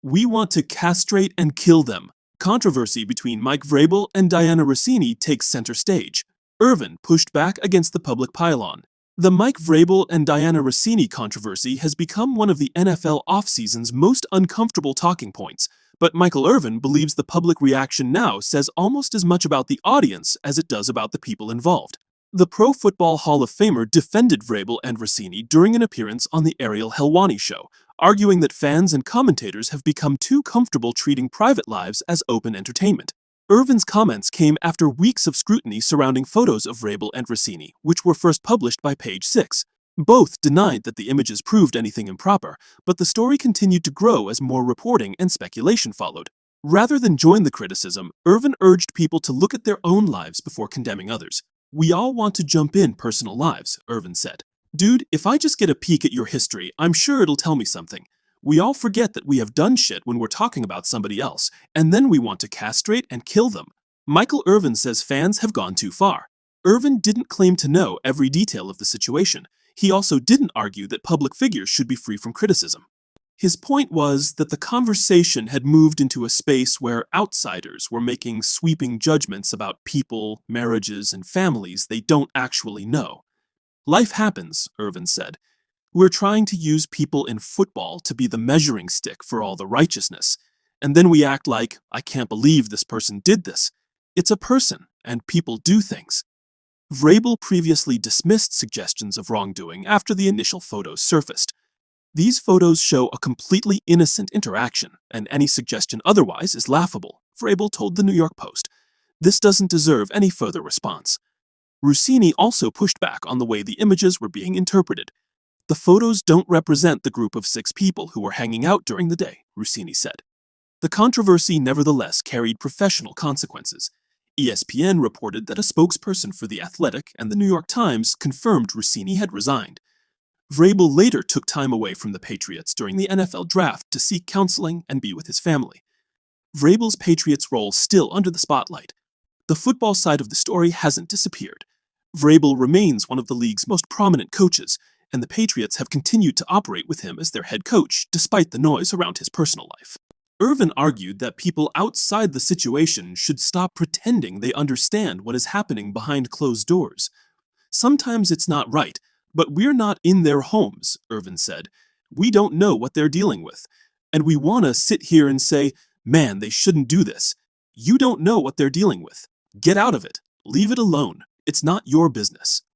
We want to castrate and kill them. Controversy between Mike Vrabel and Dianna Russini takes center stage. Irvin pushed back against the public pylon. The Mike Vrabel and Dianna Russini controversy has become one of the NFL offseason's most uncomfortable talking points, but Michael Irvin believes the public reaction now says almost as much about the audience as it does about the people involved. The Pro Football Hall of Famer defended Vrabel and Russini during an appearance on the Ariel Helwani show, arguing that fans and commentators have become too comfortable treating private lives as open entertainment. Irvin's comments came after weeks of scrutiny surrounding photos of Vrabel and Russini, which were first published by Page Six. Both denied that the images proved anything improper, but the story continued to grow as more reporting and speculation followed. Rather than join the criticism, Irvin urged people to look at their own lives before condemning others. "We all want to jump in personal lives," Irvin said. "Dude, if I just get a peek at your history, I'm sure it'll tell me something. We all forget that we have done shit when we're talking about somebody else, and then we want to castrate and kill them." Michael Irvin says fans have gone too far. Irvin didn't claim to know every detail of the situation. He also didn't argue that public figures should be free from criticism. His point was that the conversation had moved into a space where outsiders were making sweeping judgments about people, marriages, and families they don't actually know. "Life happens," Irvin said. "We're trying to use people in football to be the measuring stick for all the righteousness. And then we act like, I can't believe this person did this. It's a person, and people do things." Vrabel previously dismissed suggestions of wrongdoing after the initial photos surfaced. "These photos show a completely innocent interaction, and any suggestion otherwise is laughable," Vrabel told the New York Post. "This doesn't deserve any further response." Russini also pushed back on the way the images were being interpreted. "The photos don't represent the group of 6 people who were hanging out during the day," Russini said. The controversy nevertheless carried professional consequences. ESPN reported that a spokesperson for The Athletic and The New York Times confirmed Russini had resigned. Vrabel later took time away from the Patriots during the NFL draft to seek counseling and be with his family. Vrabel's Patriots role still under the spotlight. The football side of the story hasn't disappeared. Vrabel remains one of the league's most prominent coaches, and the Patriots have continued to operate with him as their head coach, despite the noise around his personal life. Irvin argued that people outside the situation should stop pretending they understand what is happening behind closed doors. "Sometimes it's not right, but we're not in their homes," Irvin said. "We don't know what they're dealing with. And we want to sit here and say, man, they shouldn't do this. You don't know what they're dealing with. Get out of it. Leave it alone. It's not your business."